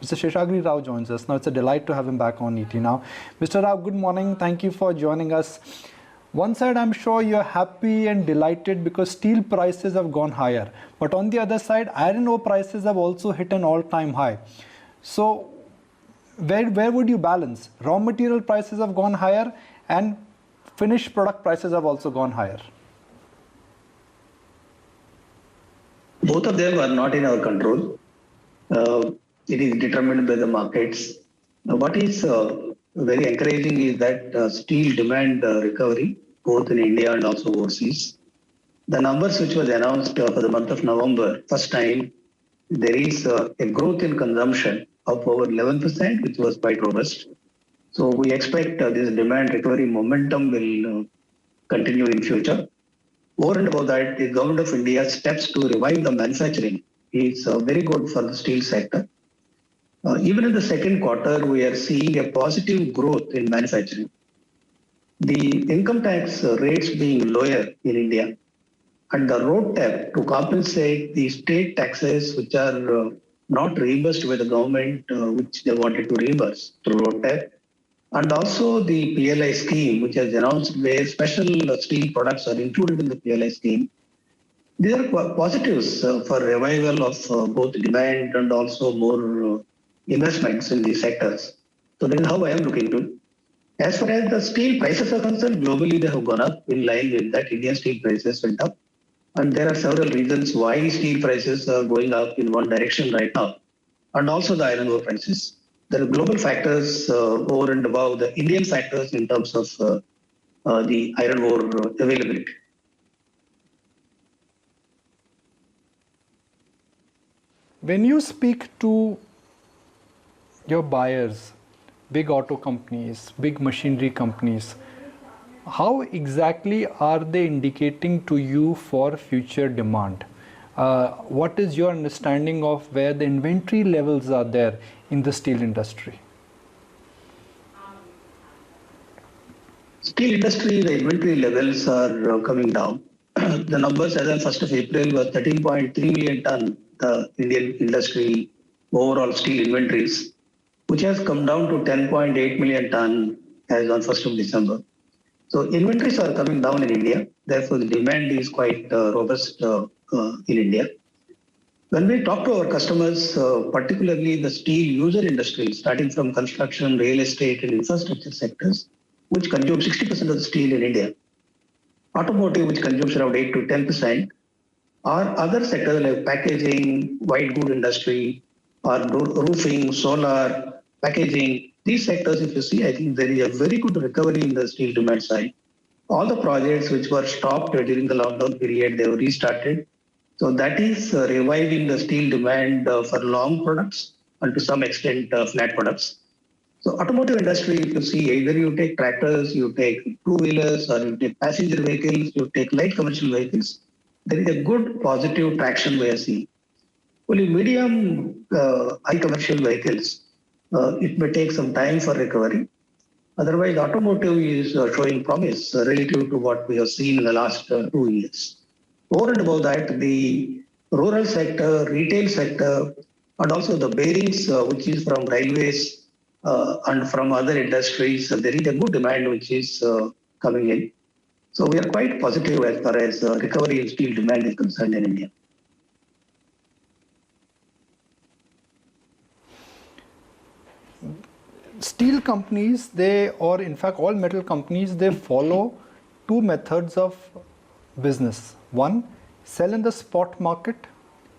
Mr. Seshagiri Rao joins us. Now it's a delight to have him back on ET now. Mr. Rao, good morning. Thank you for joining us. One side, I'm sure you're happy and delighted because steel prices have gone higher. But on the other side, iron ore prices have also hit an all-time high. So where would you balance? Raw material prices have gone higher and finished product prices have also gone higher. Both of them are not in our control. It is determined by the markets. What is very encouraging is that steel demand recovery, both in India and also overseas. The numbers which was announced for the month of November, first time, there is a growth in consumption of over 11%, which was quite robust. So we expect this demand recovery momentum will continue in future. Over and above that, the government of India steps to revive the manufacturing is very good for the steel sector. Even in the second quarter, we are seeing a positive growth in manufacturing. The income tax rates being lower in India and the road tax to compensate the state taxes which are not reimbursed by the government, which they wanted to reimburse through road tax. And also the PLI scheme, which has announced where special steel products are included in the PLI scheme. These are positives for revival of both demand and also more investments in these sectors. So that is how I am looking to it. As far as the steel prices are concerned, globally they have gone up. In line with that, Indian steel prices went up. And there are several reasons why steel prices are going up in one direction right now. And also the iron ore prices. There are global factors over and above the Indian factors in terms of the iron ore availability. When you speak to your buyers, big auto companies, big machinery companies, how exactly are they indicating to you for future demand? What is your understanding of where the inventory levels are there in the steel industry? Steel industry, the inventory levels are coming down. The numbers as of 1st of April were 13.3 million ton, the Indian industry overall steel inventories, which has come down to 10.8 million ton as on 1st of December. So inventories are coming down in India. Therefore, the demand is quite robust in India. When we talk to our customers, particularly the steel user industry, starting from construction, real estate, and infrastructure sectors, which consume 60% of the steel in India, automotive, which consumes around 8 to 10%, or other sectors like packaging, white good industry, or roofing, solar, packaging. These sectors, if you see, I think there is a very good recovery in the steel demand side. All the projects which were stopped during the lockdown period, they were restarted. So that is reviving the steel demand for long products and to some extent flat products. So automotive industry, if you see, either you take tractors, you take two-wheelers, or you take passenger vehicles, you take light commercial vehicles, there is a good positive traction we are seeing. Only medium high commercial vehicles, it may take some time for recovery. Otherwise, automotive is showing promise relative to what we have seen in the last 2 years. Over and above that, the rural sector, retail sector, and also the bearings, which is from railways and from other industries, there is a good demand which is coming in. So we are quite positive as far as recovery in steel demand is concerned in India. Steel companies, or in fact all metal companies, they follow two methods of business. One, sell in the spot market,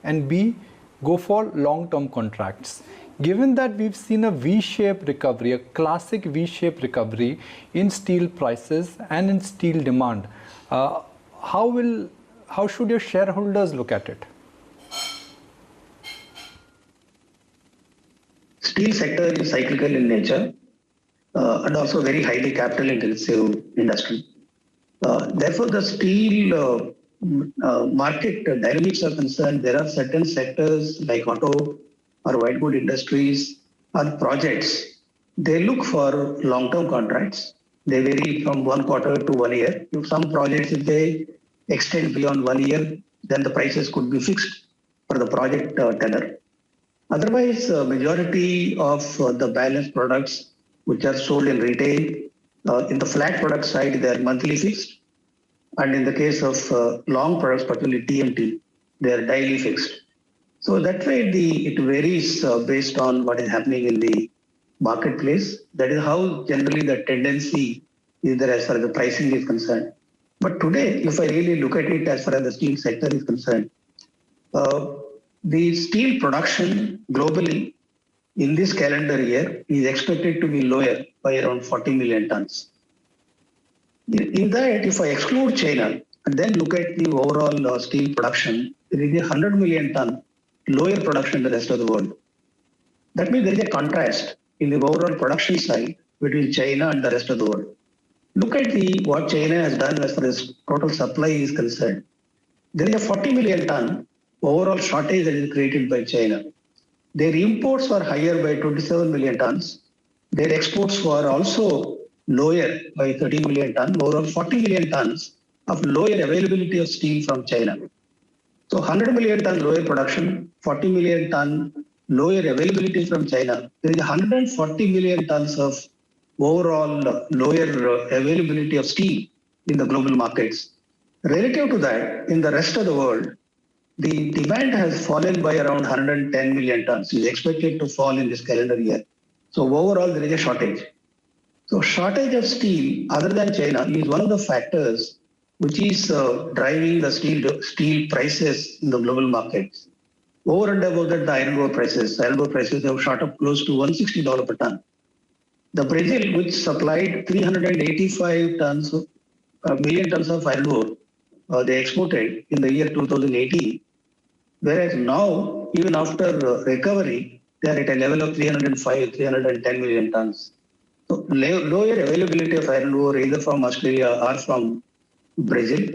and B, go for long-term contracts. Given that we've seen a V-shaped recovery, a classic V-shaped recovery in steel prices and in steel demand, how should your shareholders look at it? Steel sector is cyclical in nature and also very highly capital intensive industry. Therefore, the steel market dynamics are concerned. There are certain sectors like auto or white good industries or projects. They look for long-term contracts. They vary from 1 quarter to 1 year. If some projects, if they extend beyond 1 year, then the prices could be fixed for the project tenor. Otherwise, majority of the balanced products which are sold in retail, in the flat product side, they are monthly fixed. And in the case of long products, particularly TMT, they are daily fixed. So that way it varies based on what is happening in the marketplace. That is how generally the tendency is there as far as the pricing is concerned. But today, if I really look at it as far as the steel sector is concerned, uh, the steel production globally in this calendar year is expected to be lower by around 40 million tons. In that, if I exclude China and then look at the overall steel production, there is a 100 million ton lower production in the rest of the world. That means there is a contrast in the overall production side between China and the rest of the world. Look at what China has done as far as total supply is concerned. There is a 40 million ton overall shortage that is created by China. Their imports were higher by 27 million tons. Their exports were also lower by 13 million tons, overall 40 million tons of lower availability of steel from China. So 100 million ton lower production, 40 million ton lower availability from China. There is 140 million tons of overall lower availability of steel in the global markets. Relative to that, in the rest of the world, the demand has fallen by around 110 million tons. Is expected to fall in this calendar year. So overall, there is a shortage. So shortage of steel, other than China, is one of the factors which is driving the steel prices in the global markets. Over and above that, the iron ore prices have shot up close to $160 per ton. The Brazil, which supplied 385 tons, million tons of iron ore, they exported in the year 2018. Whereas now, even after recovery, they are at a level of 305, 310 million tons. So lower availability of iron ore either from Australia or from Brazil,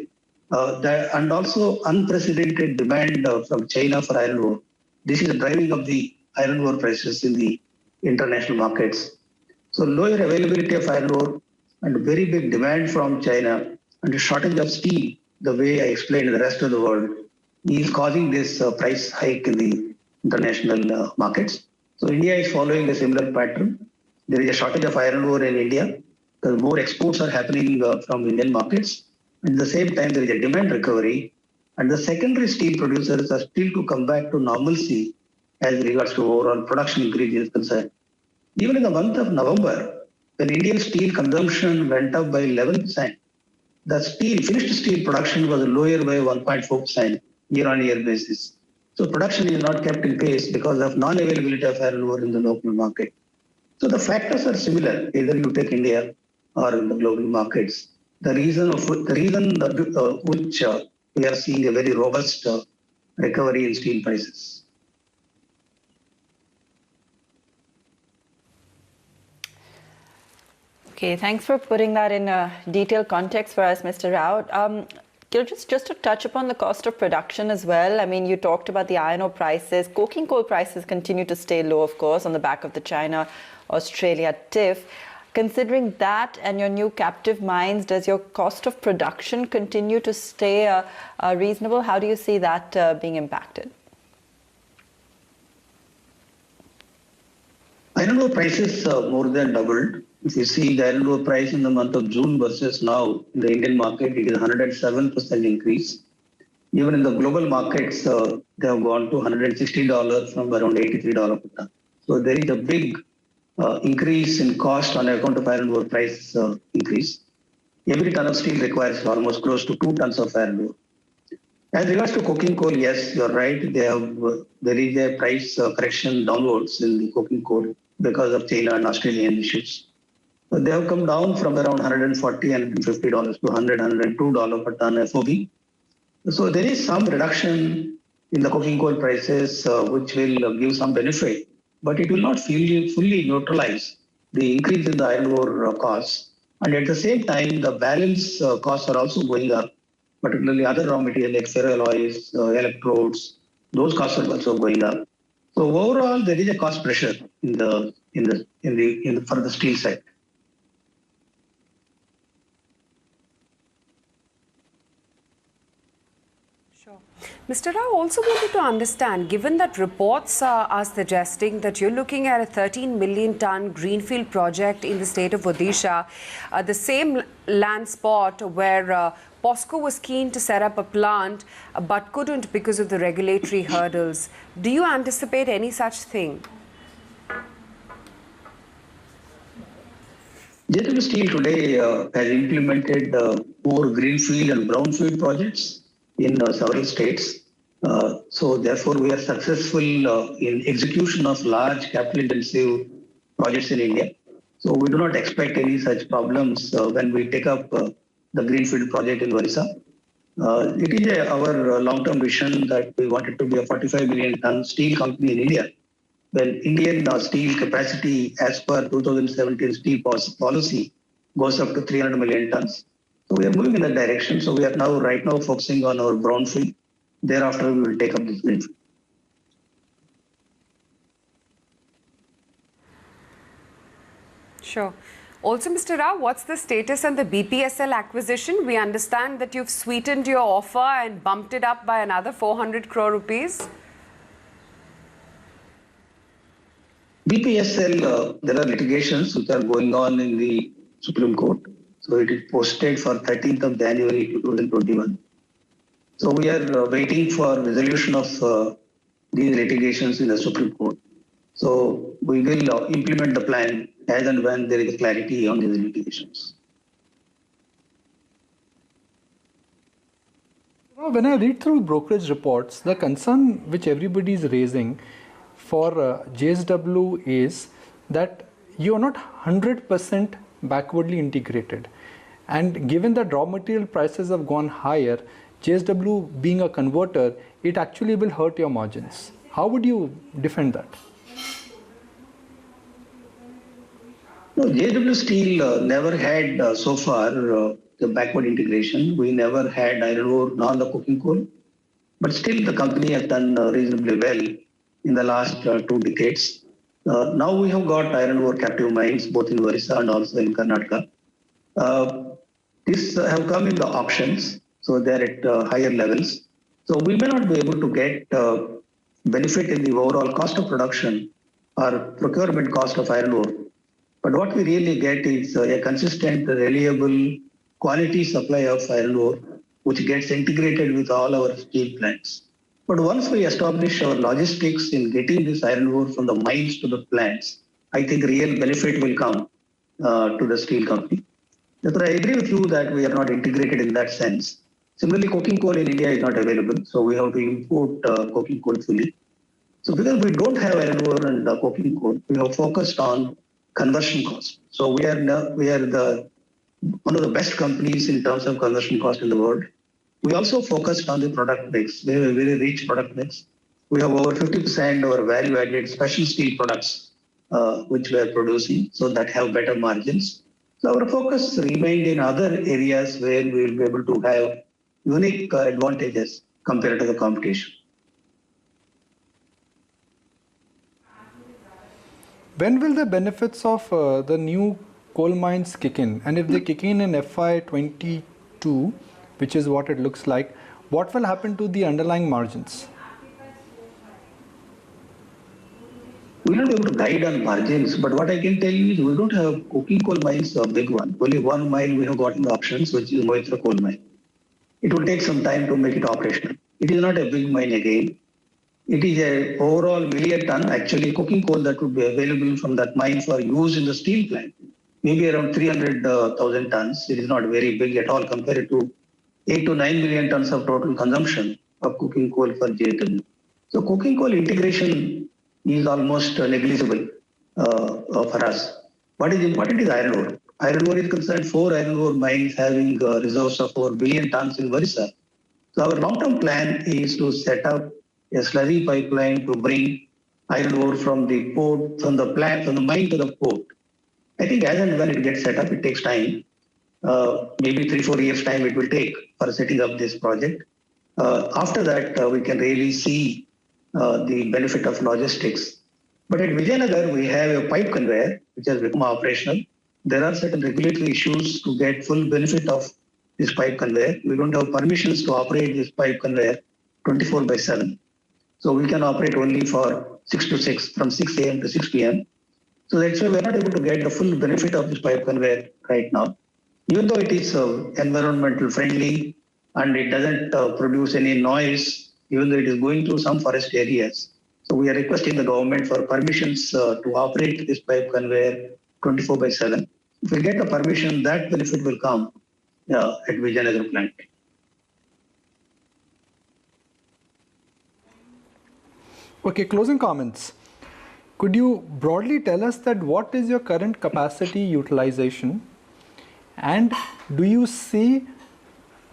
and also unprecedented demand from China for iron ore. This is driving up the iron ore prices in the international markets. So lower availability of iron ore and very big demand from China and a shortage of steel, the way I explained in the rest of the world, is causing this price hike in the international markets. So India is following a similar pattern. There is a shortage of iron ore in India because more exports are happening from Indian markets. At the same time, there is a demand recovery, and the secondary steel producers are still to come back to normalcy as regards to overall production increase is concerned. Even in the month of November, when Indian steel consumption went up by 11%, the finished steel production was lower by 1.4% year-on-year basis. So production is not kept in pace because of non-availability of iron ore in the local market. So the factors are similar, either you take India or in the global markets. The reason which we are seeing a very robust recovery in steel prices. Okay, thanks for putting that in a detailed context for us, Mr. Rao. Just to touch upon the cost of production as well. I mean, you talked about the iron ore prices. Coking coal prices continue to stay low, of course, on the back of the China-Australia tiff. Considering that and your new captive mines, does your cost of production continue to stay reasonable? How do you see that being impacted? Iron ore prices more than doubled. If you see the iron ore price in the month of June versus now in the Indian market, it is 107% increase. Even in the global markets, they have gone to $160 from around $83 per ton. So there is a big increase in cost on account of iron ore price increase. Every ton of steel requires almost close to 2 tons of iron ore. As regards to coking coal, yes, you're right. There is a price correction downwards in the coking coal because of China and Australian issues. So they have come down from around $140 and $150 to $100, $102 per ton FOB. So there is some reduction in the coking coal prices, which will give some benefit, but it will not fully neutralize the increase in the iron ore costs. And at the same time, the balance costs are also going up, particularly other raw materials like ferroalloys, electrodes. Those costs are also going up. So overall, there is a cost pressure for the steel sector. Sure. Mr. Rao, also wanted to understand, given that reports are suggesting that you're looking at a 13 million ton greenfield project in the state of Odisha, the same land spot where POSCO was keen to set up a plant but couldn't because of the regulatory hurdles. Do you anticipate any such thing? JSW Steel today has implemented more greenfield and brownfield projects in several states. So therefore, we are successful in execution of large capital-intensive projects in India. So we do not expect any such problems when we take up the greenfield project in Orissa. It is our long-term vision that we wanted to be a 45 million ton steel company in India. When Indian steel capacity as per 2017 steel policy goes up to 300 million tons. So we are moving in that direction. So we are now right now focusing on our brownfield. Thereafter, we will take up this greenfield. Sure. Also, Mr. Rao, what's the status on the BPSL acquisition? We understand that you've sweetened your offer and bumped it up by another 400 crore rupees. BPSL, there are litigations which are going on in the Supreme Court. So it is posted for 13th of January 2021. So we are waiting for resolution of these litigations in the Supreme Court. So we will implement the plan as and when there is clarity on these litigations. When I read through brokerage reports, the concern which everybody is raising for JSW is that you are not 100% backwardly integrated. And given that raw material prices have gone higher, JSW being a converter, it actually will hurt your margins. How would you defend that? No, JSW Steel never had so far the backward integration. We never had iron ore nor the coking coal. But still the company has done reasonably well in the last 2 decades. Now we have got iron ore captive mines both in Orissa and also in Karnataka. These have come in the auctions, so they are at higher levels. So we may not be able to get benefit in the overall cost of production or procurement cost of iron ore. But what we really get is a consistent, reliable, quality supply of iron ore, which gets integrated with all our steel plants. But once we establish our logistics in getting this iron ore from the mines to the plants, I think real benefit will come to the steel company. Therefore, I agree with you that we are not integrated in that sense. Similarly, coking coal in India is not available, so we have to import coking coal fully. So because we don't have iron ore and coking coal, we have focused on conversion cost. So we are one of the best companies in terms of conversion cost in the world. We also focused on the product mix. We have a very rich product mix. We have over 50% of our value-added special steel products, which we are producing, so that have better margins. So our focus remained in other areas where we will be able to have unique advantages compared to the competition. When will the benefits of the new coal mines kick in? And if they kick in FY22, which is what it looks like, what will happen to the underlying margins? We will not be able to guide on margins, but what I can tell you is we don't have coking coal mines, a big one. Only one mine we have got in the options, which is Moitra coal mine. It will take some time to make it operational. It is not a big mine again. It is a overall million ton, actually coking coal that would be available from that mine for use in the steel plant. Maybe around 300,000 tons. It is not very big at all compared to 8 to 9 million tons of total consumption of coking coal for JSW. So coking coal integration is almost negligible for us. What is important is iron ore. Iron ore is concerned 4 iron ore mines having reserves of 4 billion tons in Orissa. So our long-term plan is to set up a slurry pipeline to bring iron ore from the port, from the plant, from the mine to the port. I think as and when it gets set up, it takes time. Maybe 3-4 years time it will take for setting up this project. After that, we can really see the benefit of logistics. But at Vijayanagar, we have a pipe conveyor which has become operational. There are certain regulatory issues to get full benefit of this pipe conveyor. We don't have permissions to operate this pipe conveyor 24/7. So we can operate only for 6 to 6, from 6 a.m. to 6 p.m. So that's why we're not able to get the full benefit of this pipe conveyor right now. Even though it is environmental friendly and it doesn't produce any noise, even though it is going through some forest areas. So we are requesting the government for permissions to operate this pipe conveyor 24/7. If we get the permission, that benefit will come at Vijayanagar plant. Okay, closing comments. Could you broadly tell us that what is your current capacity utilization, and do you see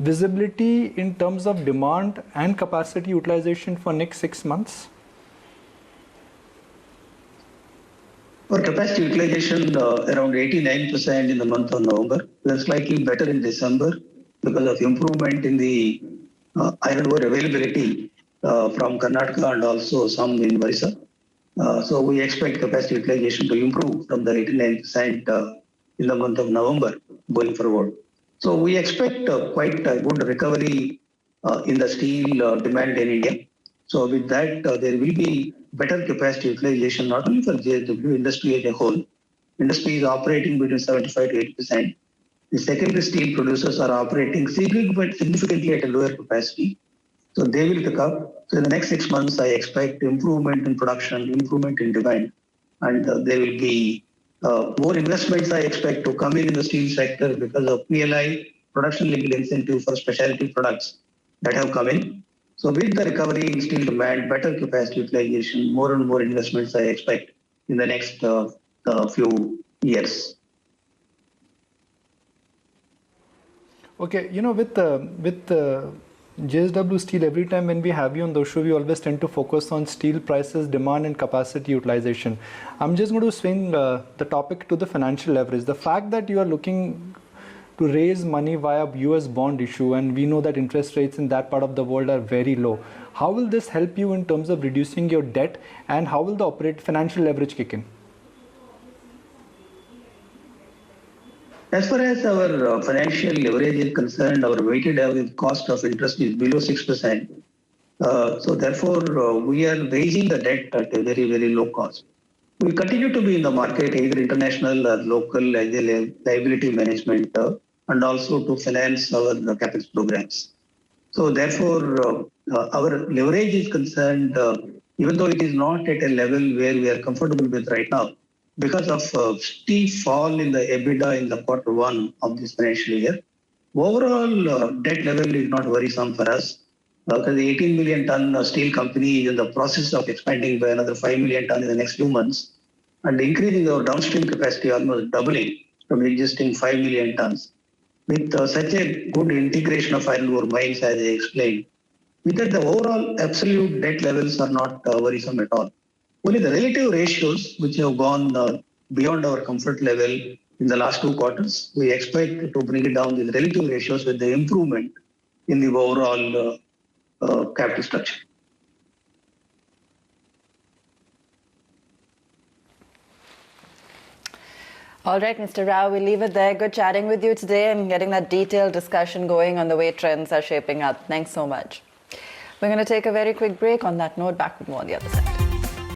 visibility in terms of demand and capacity utilization for next 6 months? For capacity utilization, around 89% in the month of November. We're slightly better in December because of improvement in the iron ore availability from Karnataka and also some in Orissa. So we expect capacity utilization to improve from the 89% in the month of November going forward. So we expect quite a good recovery in the steel demand in India. So with that, there will be better capacity utilization, not only for JSW industry as a whole. Industry is operating between 75 to 80%. The secondary steel producers are operating significantly at a lower capacity. So they will pick up. So in the next 6 months, I expect improvement in production, improvement in demand, and there will be more investments I expect to come in the steel sector because of PLI, production linked incentive for specialty products that have come in. So with the recovery in steel demand, better capacity utilization, more and more investments I expect in the next few years. Okay, with JSW Steel, every time when we have you on the show, we always tend to focus on steel prices, demand and capacity utilization. I'm just going to swing the topic to the financial leverage. The fact that you are looking to raise money via US bond issue, and we know that interest rates in that part of the world are very low. How will this help you in terms of reducing your debt, and how will the financial leverage kick in? As far as our financial leverage is concerned, our weighted average cost of interest is below 6%. So therefore, we are raising the debt at a very, very low cost. We continue to be in the market, either international or local, as a liability management, and also to finance our capex programs. So therefore, our leverage is concerned, even though it is not at a level where we are comfortable with right now, because of steep fall in the EBITDA in the Q1 of this financial year. Overall, debt level is not worrisome for us because the 18 million ton steel company is in the process of expanding by another 5 million ton in the next few months and increasing our downstream capacity, almost doubling from existing 5 million tons. With such a good integration of iron ore mines, as I explained, with that the overall absolute debt levels are not worrisome at all. Only the relative ratios, which have gone beyond our comfort level in the last 2 quarters, we expect to bring it down, the relative ratios, with the improvement in the overall capital structure. All right, Mr. Rao, we'll leave it there. Good chatting with you today and getting that detailed discussion going on the way trends are shaping up. Thanks so much. We're going to take a very quick break. On that note, back with more on the other side.